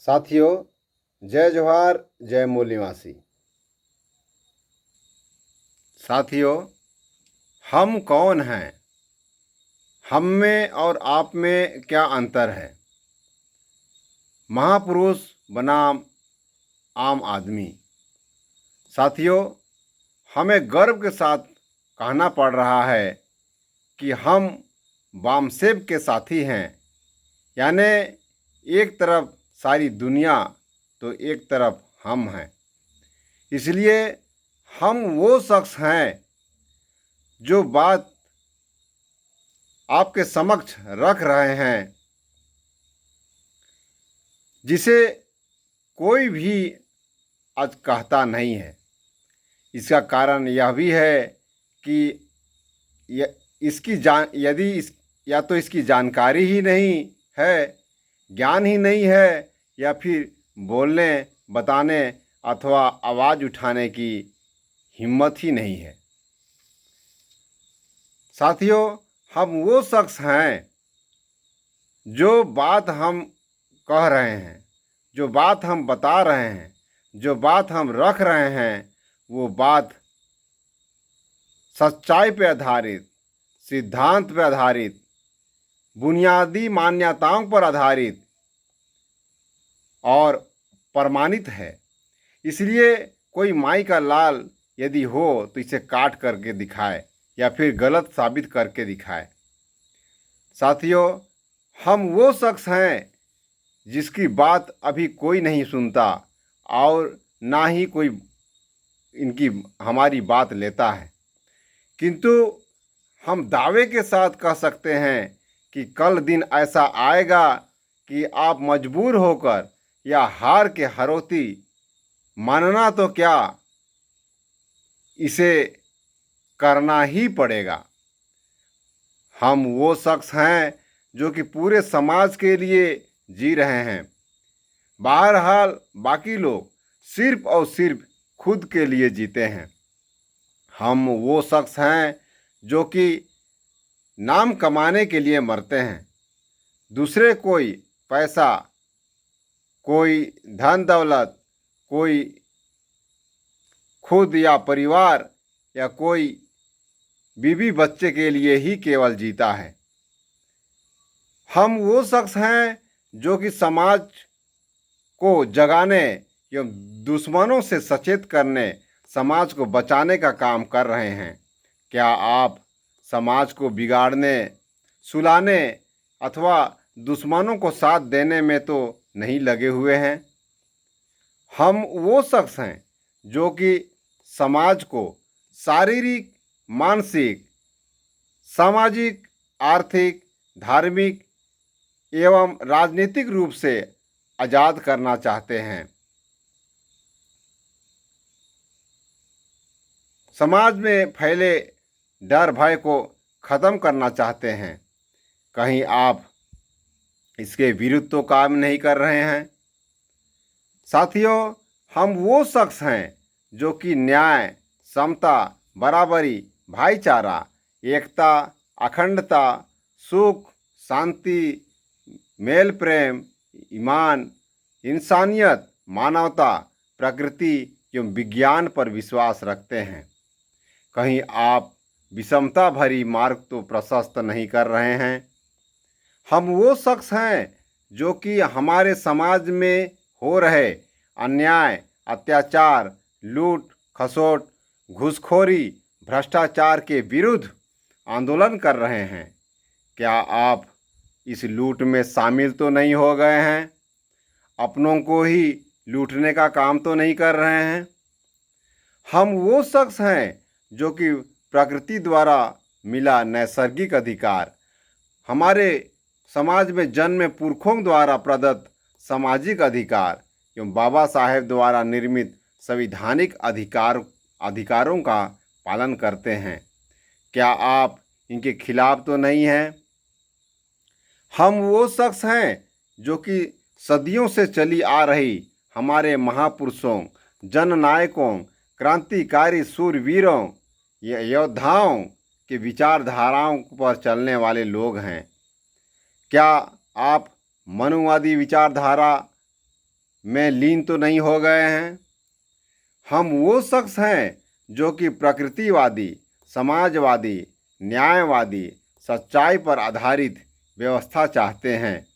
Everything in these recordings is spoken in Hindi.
साथियों, जय जोहार, जय मूल निवासी। साथियों, हम कौन हैं? हम में और आप में क्या अंतर है? महापुरुष बनाम आम आदमी। साथियों, हमें गर्व के साथ कहना पड़ रहा है कि हम वामसेब के साथी हैं। यानी एक तरफ सारी दुनिया तो एक तरफ हम हैं। इसलिए हम वो शख्स हैं जो बात आपके समक्ष रख रहे हैं, जिसे कोई भी आज कहता नहीं है। इसका कारण यह भी है कि इसकी जान यदि इस या तो इसकी जानकारी ही नहीं है, ज्ञान ही नहीं है, या फिर बोलने, बताने अथवा आवाज़ उठाने की हिम्मत ही नहीं है। साथियों, हम वो शख्स हैं जो बात हम कह रहे हैं, जो बात हम बता रहे हैं, जो बात हम रख रहे हैं, वो बात सच्चाई पे आधारित, सिद्धांत पे आधारित, बुनियादी मान्यताओं पर आधारित और प्रमाणित है। इसलिए कोई माई का लाल यदि हो तो इसे काट करके दिखाए या फिर गलत साबित करके दिखाए। साथियों, हम वो शख्स हैं जिसकी बात अभी कोई नहीं सुनता और ना ही कोई इनकी हमारी बात लेता है, किंतु हम दावे के साथ कह सकते हैं कि कल दिन ऐसा आएगा कि आप मजबूर होकर या हार के हरोती मानना तो क्या, इसे करना ही पड़ेगा। हम वो शख्स हैं जो कि पूरे समाज के लिए जी रहे हैं। बहरहाल बाकी लोग सिर्फ और सिर्फ खुद के लिए जीते हैं। हम वो शख्स हैं जो कि नाम कमाने के लिए मरते हैं। दूसरे कोई पैसा, कोई धन दौलत, कोई खुद या परिवार या कोई बीवी बच्चे के लिए ही केवल जीता है। हम वो शख्स हैं जो कि समाज को जगाने एवं दुश्मनों से सचेत करने, समाज को बचाने का काम कर रहे हैं। क्या आप समाज को बिगाड़ने, सुलाने अथवा दुश्मनों को साथ देने में तो नहीं लगे हुए हैं? हम वो शख्स हैं जो कि समाज को शारीरिक, मानसिक, सामाजिक, आर्थिक, धार्मिक एवं राजनीतिक रूप से आज़ाद करना चाहते हैं। समाज में फैले डर भय को ख़त्म करना चाहते हैं। कहीं आप इसके विरुद्ध तो काम नहीं कर रहे हैं? साथियों, हम वो शख्स हैं जो कि न्याय, समता, बराबरी, भाईचारा, एकता, अखंडता, सुख, शांति, मेल प्रेम, ईमान, इंसानियत, मानवता, प्रकृति एवं विज्ञान पर विश्वास रखते हैं। कहीं आप विषमता भरी मार्ग तो प्रशस्त नहीं कर रहे हैं? हम वो शख्स हैं जो कि हमारे समाज में हो रहे अन्याय, अत्याचार, लूट खसोट, घूसखोरी, भ्रष्टाचार के विरुद्ध आंदोलन कर रहे हैं। क्या आप इस लूट में शामिल तो नहीं हो गए हैं? अपनों को ही लूटने का काम तो नहीं कर रहे हैं? हम वो शख्स हैं जो कि प्रकृति द्वारा मिला नैसर्गिक अधिकार, हमारे समाज में जन्मे पुरखों द्वारा प्रदत्त सामाजिक अधिकार एवं बाबा साहेब द्वारा निर्मित संवैधानिक अधिकारों का पालन करते हैं। क्या आप इनके खिलाफ तो नहीं हैं? हम वो शख्स हैं जो कि सदियों से चली आ रही हमारे महापुरुषों, जननायकों, क्रांतिकारी सूरवीरों, योद्धाओं के विचारधाराओं पर चलने वाले लोग हैं। क्या आप मनुवादी विचारधारा में लीन तो नहीं हो गए हैं? हम वो शख्स हैं जो कि प्रकृतिवादी, समाजवादी, न्यायवादी, सच्चाई पर आधारित व्यवस्था चाहते हैं।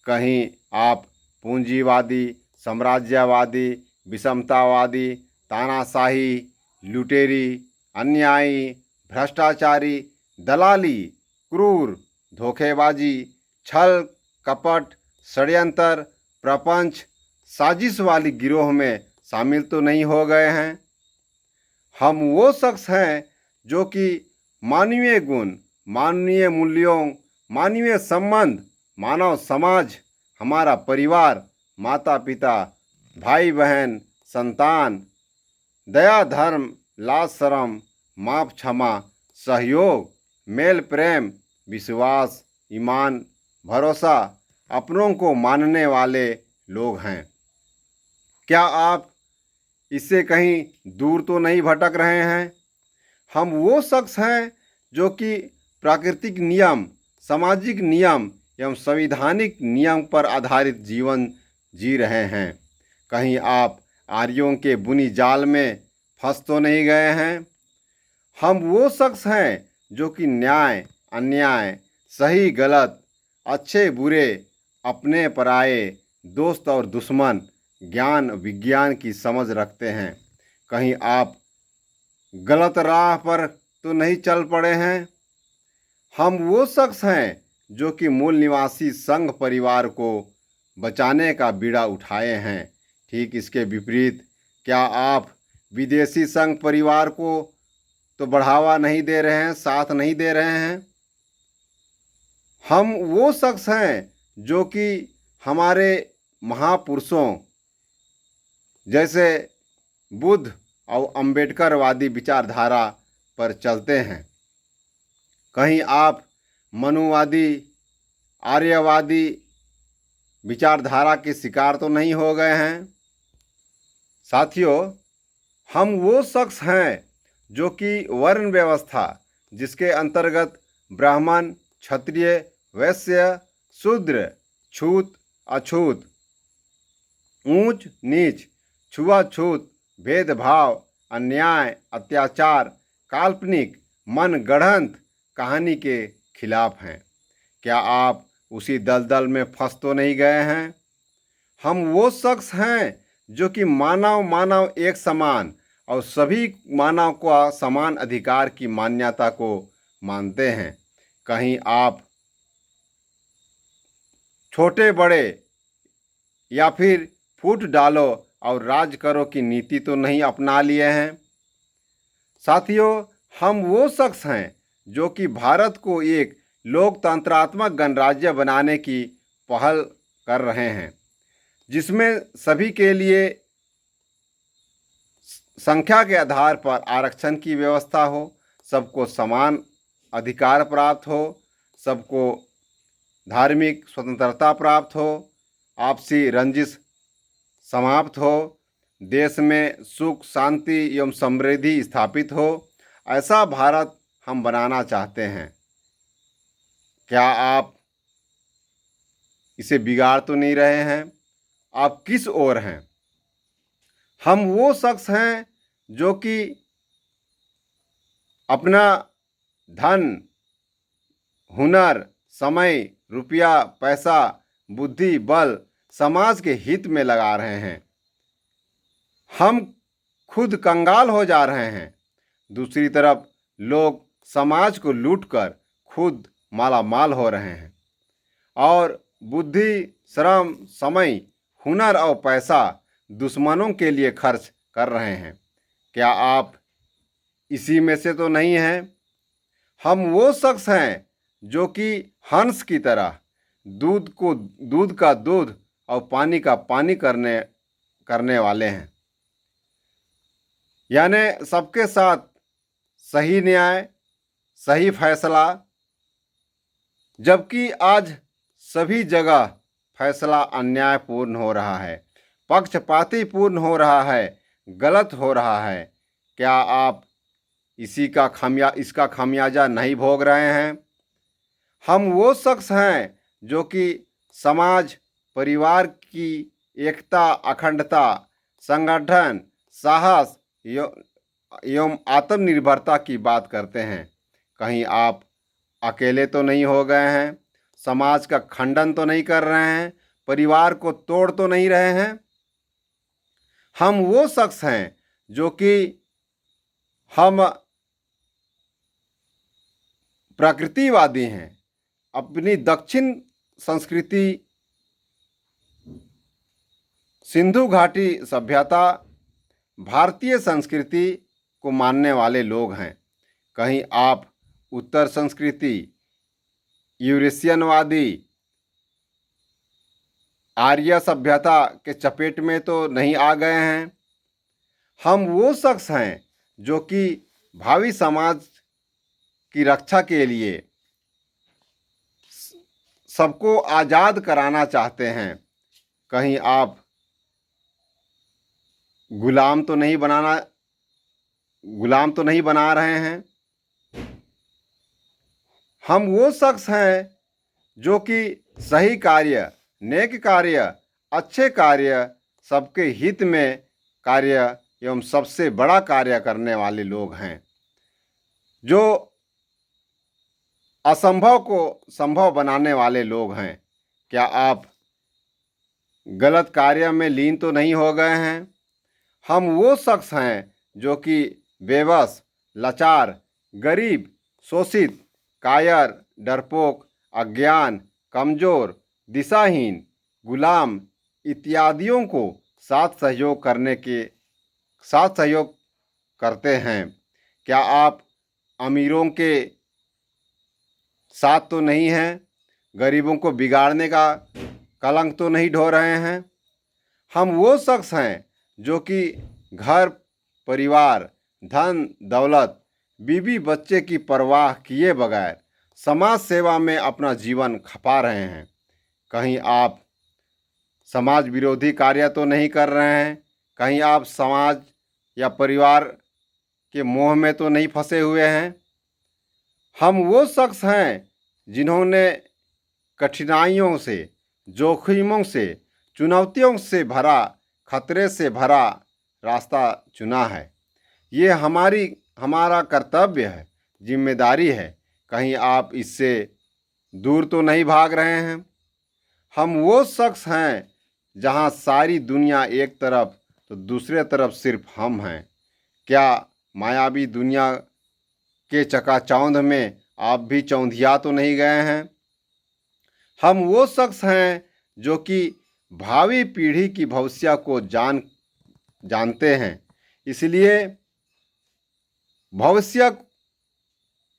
कहीं आप पूंजीवादी, साम्राज्यवादी, विषमतावादी, तानाशाही, लुटेरी, अन्यायी, भ्रष्टाचारी, दलाली, क्रूर, धोखेबाजी, छल कपट, षड्यंत्र, प्रपंच, साजिश वाली गिरोह में शामिल तो नहीं हो गए हैं? हम वो शख्स हैं जो कि मानवीय गुण, मानवीय मूल्यों, मानवीय संबंध, मानव समाज, हमारा परिवार, माता पिता, भाई बहन, संतान, दया धर्म, लाज शरम, माप क्षमा, सहयोग, मेल प्रेम, विश्वास, ईमान, भरोसा, अपनों को मानने वाले लोग हैं। क्या आप इससे कहीं दूर तो नहीं भटक रहे हैं? हम वो शख्स हैं जो कि प्राकृतिक नियम, सामाजिक नियम एवं संवैधानिक नियम पर आधारित जीवन जी रहे हैं। कहीं आप आर्यों के बुनी जाल में फंस तो नहीं गए हैं? हम वो शख्स हैं जो कि न्याय, अन्याय, सही गलत, अच्छे बुरे, अपने पराये, दोस्त और दुश्मन, ज्ञान विज्ञान की समझ रखते हैं। कहीं आप गलत राह पर तो नहीं चल पड़े हैं? हम वो शख्स हैं जो कि मूल निवासी संघ परिवार को बचाने का बीड़ा उठाए हैं। ठीक इसके विपरीत, क्या आप विदेशी संघ परिवार को तो बढ़ावा नहीं दे रहे हैं, साथ नहीं दे रहे हैं? हम वो शख्स हैं जो कि हमारे महापुरुषों जैसे बुद्ध और अम्बेडकरवादी विचारधारा पर चलते हैं। कहीं आप मनुवादी, आर्यवादी विचारधारा के शिकार तो नहीं हो गए हैं? साथियों, हम वो शख्स हैं जो कि वर्ण व्यवस्था, जिसके अंतर्गत ब्राह्मण, क्षत्रिय, वैश्य, शूद्र, छूत अछूत, ऊंच नीच, छुआछूत, भेदभाव, अन्याय, अत्याचार, काल्पनिक, मनगढ़ंत कहानी के खिलाफ हैं। क्या आप उसी दलदल में फंस तो नहीं गए हैं? हम वो शख्स हैं जो कि मानव मानव एक समान और सभी मानव को समान अधिकार की मान्यता को मानते हैं। कहीं आप छोटे बड़े या फिर फूट डालो और राज करो की नीति तो नहीं अपना लिए हैं? साथियों, हम वो शख्स हैं जो कि भारत को एक लोकतंत्रात्मक गणराज्य बनाने की पहल कर रहे हैं, जिसमें सभी के लिए संख्या के आधार पर आरक्षण की व्यवस्था हो, सबको समान अधिकार प्राप्त हो, सबको धार्मिक स्वतंत्रता प्राप्त हो, आपसी रंजिश समाप्त हो, देश में सुख शांति एवं समृद्धि स्थापित हो। ऐसा भारत हम बनाना चाहते हैं। क्या आप इसे बिगाड़ तो नहीं रहे हैं? आप किस ओर हैं? हम वो शख्स हैं जो कि अपना धन, हुनर, समय, रुपया, पैसा, बुद्धि, बल समाज के हित में लगा रहे हैं। हम खुद कंगाल हो जा रहे हैं। दूसरी तरफ लोग समाज को लूटकर खुद मालामाल हो रहे हैं और बुद्धि, श्रम, समय, हुनर और पैसा दुश्मनों के लिए खर्च कर रहे हैं। क्या आप इसी में से तो नहीं हैं? हम वो शख्स हैं जो कि हंस की तरह दूध का दूध और पानी का पानी करने वाले हैं। यानी सबके साथ सही न्याय, सही फैसला, जबकि आज सभी जगह फैसला अन्यायपूर्ण हो रहा है, पक्षपातीपूर्ण हो रहा है, गलत हो रहा है। क्या आप इसका खामियाजा नहीं भोग रहे हैं? हम वो शख्स हैं जो कि समाज, परिवार की एकता, अखंडता, संगठन, साहस एवं आत्मनिर्भरता की बात करते हैं। कहीं आप अकेले तो नहीं हो गए हैं, समाज का खंडन तो नहीं कर रहे हैं, परिवार को तोड़ तो नहीं रहे हैं। हम वो शख्स हैं जो कि हम प्रकृतिवादी हैं। अपनी दक्षिण संस्कृति, सिंधु घाटी सभ्यता, भारतीय संस्कृति को मानने वाले लोग हैं। कहीं आप उत्तर संस्कृति, यूरेशियनवादी, आर्य सभ्यता के चपेट में तो नहीं आ गए हैं। हम वो शख्स हैं जो कि भावी समाज की रक्षा के लिए सबको आज़ाद कराना चाहते हैं। कहीं आप गुलाम तो नहीं बना रहे हैं। हम वो शख्स हैं जो कि सही कार्य, नेक कार्य, अच्छे कार्य, सबके हित में कार्य एवं सबसे बड़ा कार्य करने वाले लोग हैं, जो असंभव को संभव बनाने वाले लोग हैं। क्या आप गलत कार्य में लीन तो नहीं हो गए हैं? हम वो शख्स हैं जो कि बेबस, लाचार, गरीब, शोषित, कायर, डरपोक, अज्ञान, कमज़ोर, दिशाहीन, गुलाम इत्यादियों को साथ सहयोग करते हैं। क्या आप अमीरों के साथ तो नहीं हैं? गरीबों को बिगाड़ने का कलंक तो नहीं ढो रहे हैं? हम वो शख्स हैं जो कि घर परिवार, धन दौलत, बीवी बच्चे की परवाह किए बगैर समाज सेवा में अपना जीवन खपा रहे हैं। कहीं आप समाज विरोधी कार्य तो नहीं कर रहे हैं? कहीं आप समाज या परिवार के मोह में तो नहीं फंसे हुए हैं? हम वो शख्स हैं जिन्होंने कठिनाइयों से, जोखिमों से, चुनौतियों से भरा, खतरे से भरा रास्ता चुना है। ये हमारा कर्तव्य है, जिम्मेदारी है। कहीं आप इससे दूर तो नहीं भाग रहे हैं? हम वो शख्स हैं जहां सारी दुनिया एक तरफ तो दूसरे तरफ सिर्फ हम हैं। क्या मायावी दुनिया के चकाचौंध में आप भी चौंधिया तो नहीं गए हैं? हम वो शख्स हैं जो कि भावी पीढ़ी की भविष्य को जानते हैं, इसलिए भविष्य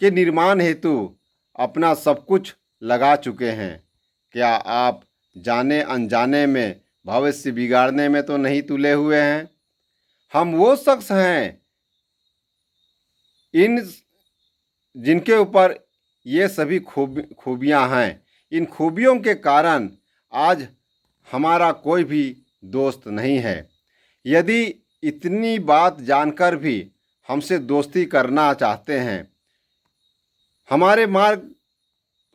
के निर्माण हेतु अपना सब कुछ लगा चुके हैं। क्या आप जाने अनजाने में भविष्य बिगाड़ने में तो नहीं तुले हुए हैं? हम वो शख्स हैं जिनके ऊपर ये सभी खूबियाँ हैं। इन खूबियों के कारण आज हमारा कोई भी दोस्त नहीं है। यदि इतनी बात जानकर भी हमसे दोस्ती करना चाहते हैं, हमारे मार्ग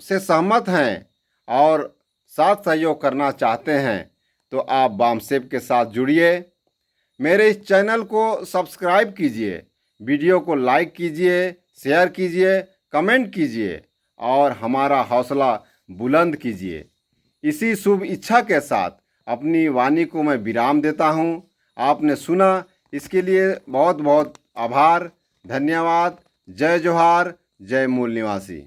से सहमत हैं और साथ सहयोग करना चाहते हैं, तो आप बामसेब के साथ जुड़िए। मेरे इस चैनल को सब्सक्राइब कीजिए, वीडियो को लाइक कीजिए, शेयर कीजिए, कमेंट कीजिए और हमारा हौसला बुलंद कीजिए। इसी शुभ इच्छा के साथ अपनी वाणी को मैं विराम देता हूँ। आपने सुना, इसके लिए बहुत बहुत आभार, धन्यवाद। जय जोहार, जय मूल निवासी।